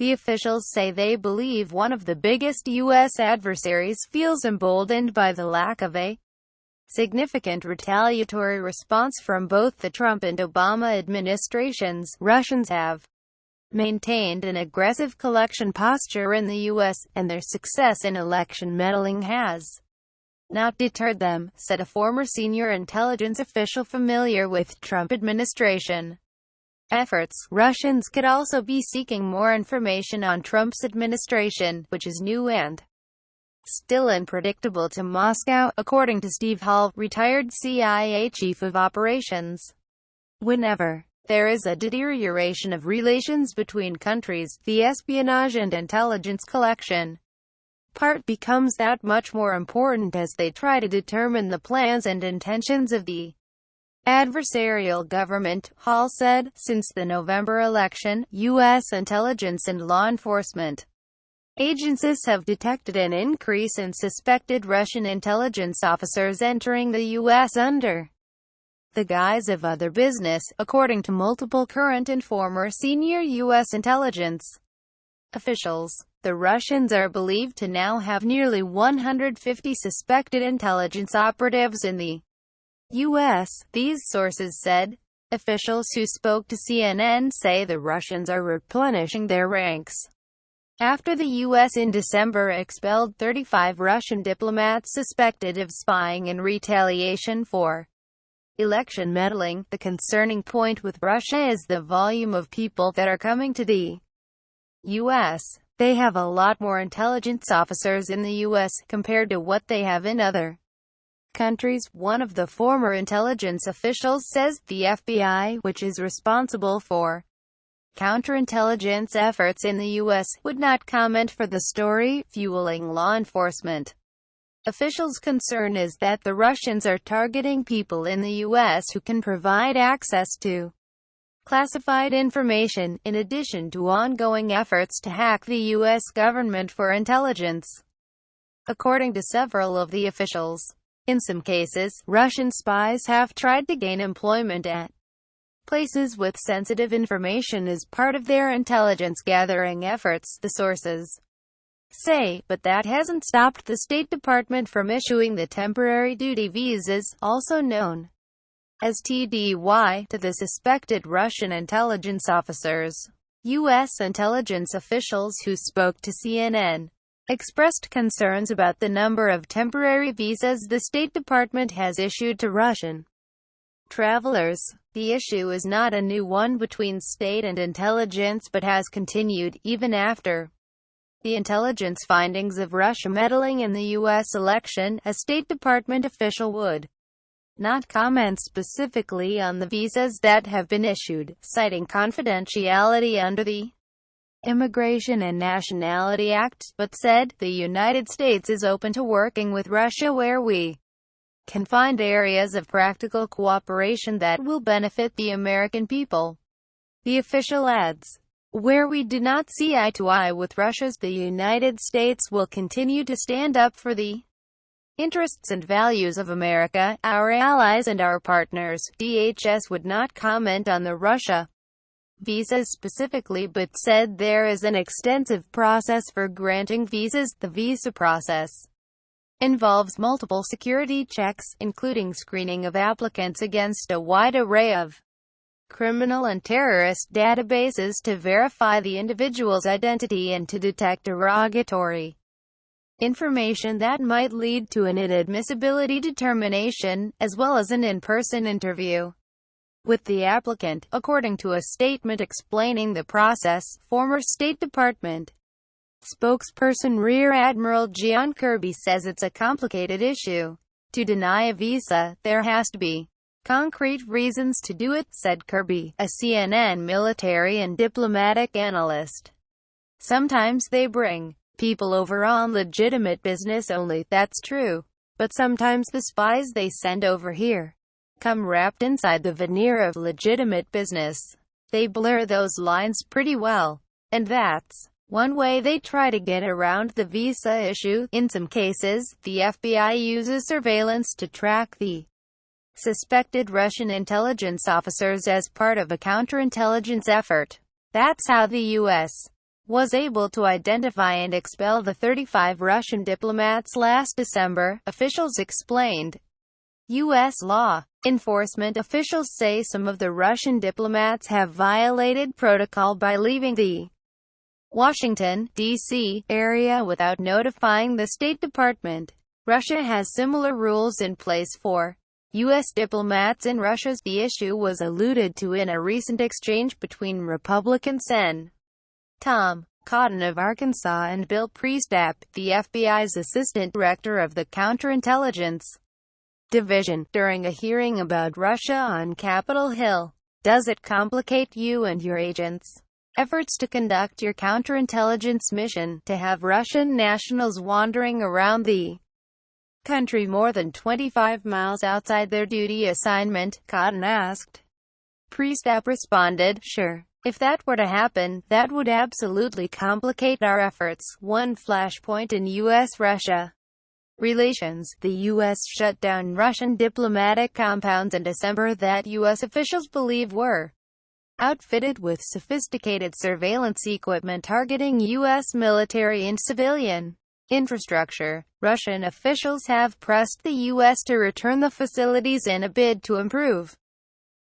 The officials say they believe one of the biggest U.S. adversaries feels emboldened by the lack of a significant retaliatory response from both the Trump and Obama administrations. Russians have maintained an aggressive collection posture in the U.S., and their success in election meddling has not deterred them, said a former senior intelligence official familiar with Trump administration efforts. Russians could also be seeking more information on Trump's administration, which is new and still unpredictable to Moscow, according to Steve Hall, retired CIA chief of operations. Whenever there is a deterioration of relations between countries, the espionage and intelligence collection part becomes that much more important as they try to determine the plans and intentions of the adversarial government, Hall said. Since the November election, U.S. intelligence and law enforcement agencies have detected an increase in suspected Russian intelligence officers entering the U.S. under the guise of other business, according to multiple current and former senior U.S. intelligence officials. The Russians are believed to now have nearly 150 suspected intelligence operatives in the U.S., these sources said. Officials who spoke to CNN say the Russians are replenishing their ranks after the U.S. in December expelled 35 Russian diplomats suspected of spying in retaliation for election meddling. The concerning point with Russia is the volume of people that are coming to the U.S. They have a lot more intelligence officers in the U.S. compared to what they have in other countries. One of the former intelligence officials says the FBI, which is responsible for counterintelligence efforts in the U.S., would not comment for the story, fueling law enforcement. Officials' concern is that the Russians are targeting people in the U.S. who can provide access to classified information, in addition to ongoing efforts to hack the U.S. government for intelligence. According to several of the officials, in some cases, Russian spies have tried to gain employment at places with sensitive information as part of their intelligence gathering efforts, the sources say, but that hasn't stopped the State Department from issuing the temporary duty visas, also known as TDY, to the suspected Russian intelligence officers. U.S. intelligence officials who spoke to CNN expressed concerns about the number of temporary visas the State Department has issued to Russian travelers. The issue is not a new one between state and intelligence but has continued even after the intelligence findings of Russia meddling in the U.S. election. A State Department official would not comment specifically on the visas that have been issued, citing confidentiality under the Immigration and Nationality Act, but said, "The United States is open to working with Russia where we can find areas of practical cooperation that will benefit the American people." The official adds, "Where we do not see eye to eye with Russia, the United States will continue to stand up for the interests and values of America, our allies and our partners." DHS would not comment on the Russia visas specifically but said there is an extensive process for granting visas. The visa process involves multiple security checks, including screening of applicants against a wide array of criminal and terrorist databases to verify the individual's identity and to detect derogatory information that might lead to an inadmissibility determination, as well as an in-person interview with the applicant, according to a statement explaining the process. Former State Department spokesperson Rear Admiral John Kirby says it's a complicated issue. To deny a visa, there has to be concrete reasons to do it, said Kirby, a CNN military and diplomatic analyst. Sometimes they bring people over on legitimate business only, that's true. But sometimes the spies they send over here come wrapped inside the veneer of legitimate business. They blur those lines pretty well. And that's one way they try to get around the visa issue. In some cases, the FBI uses surveillance to track the suspected Russian intelligence officers as part of a counterintelligence effort. That's how the U.S. was able to identify and expel the 35 Russian diplomats last December, officials explained. U.S. law enforcement officials say some of the Russian diplomats have violated protocol by leaving the Washington, D.C. area without notifying the State Department. Russia has similar rules in place for U.S. diplomats in Russia. The issue was alluded to in a recent exchange between Republican Sen. Tom Cotton of Arkansas and Bill Priestap, the FBI's assistant director of the counterintelligence division, during a hearing about Russia on Capitol Hill. Does it complicate you and your agents' efforts to conduct your counterintelligence mission, to have Russian nationals wandering around the country more than 25 miles outside their duty assignment? Cotton asked. Priestap responded, "Sure. If that were to happen, that would absolutely complicate our efforts." One flashpoint in U.S.-Russia relations. The U.S. shut down Russian diplomatic compounds in December that U.S. officials believe were outfitted with sophisticated surveillance equipment targeting U.S. military and civilian infrastructure. Russian officials have pressed the U.S. to return the facilities in a bid to improve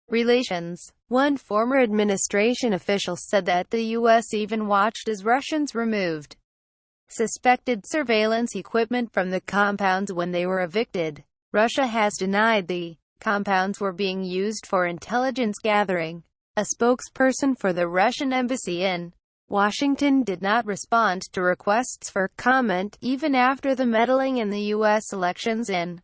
relations. One former administration official said that the U.S. even watched as Russians removed suspected surveillance equipment from the compounds when they were evicted. Russia has denied the compounds were being used for intelligence gathering. A spokesperson for the Russian embassy in Washington did not respond to requests for comment, even after the meddling in the U.S. elections in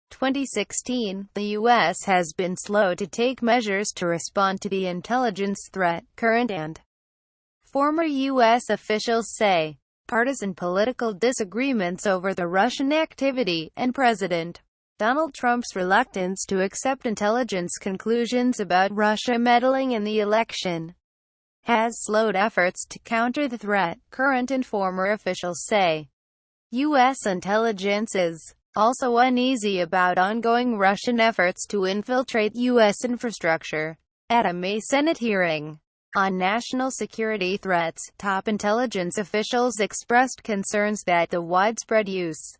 2016. The U.S. has been slow to take measures to respond to the intelligence threat. Current and former U.S. officials say partisan political disagreements over the Russian activity, and President Donald Trump's reluctance to accept intelligence conclusions about Russia meddling in the election, has slowed efforts to counter the threat, current and former officials say. U.S. intelligence is also uneasy about ongoing Russian efforts to infiltrate U.S. infrastructure. At a May Senate hearing on national security threats, top intelligence officials expressed concerns that the widespread use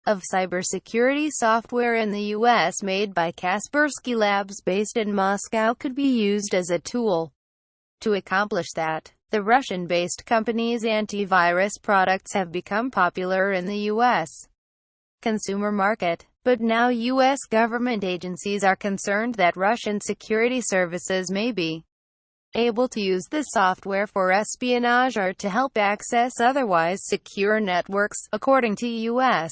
of cybersecurity software in the U.S. made by Kaspersky Labs based in Moscow could be used as a tool to accomplish that. The Russian-based company's antivirus products have become popular in the U.S. consumer market, but now U.S. government agencies are concerned that Russian security services may be able to use the software for espionage or to help access otherwise secure networks, according to U.S.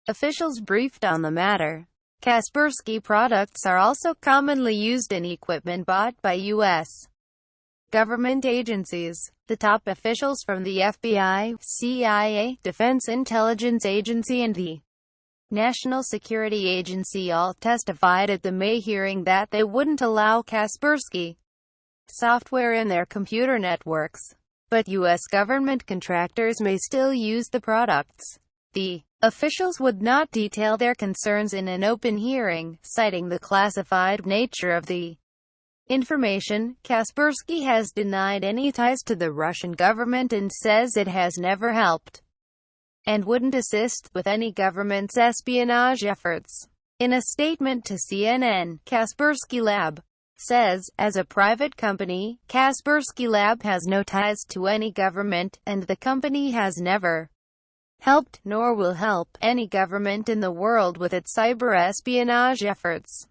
officials briefed on the matter. Kaspersky products are also commonly used in equipment bought by U.S. government agencies. The top officials from the FBI, CIA, Defense Intelligence Agency and the National Security Agency all testified at the May hearing that they wouldn't allow Kaspersky software in their computer networks. But U.S. government contractors may still use the products. The officials would not detail their concerns in an open hearing, citing the classified nature of the information. Kaspersky has denied any ties to the Russian government and says it has never helped and wouldn't assist with any government's espionage efforts. In a statement to CNN, Kaspersky Lab says, as a private company, Kaspersky Lab has no ties to any government, and the company has never helped, nor will help, any government in the world with its cyber espionage efforts.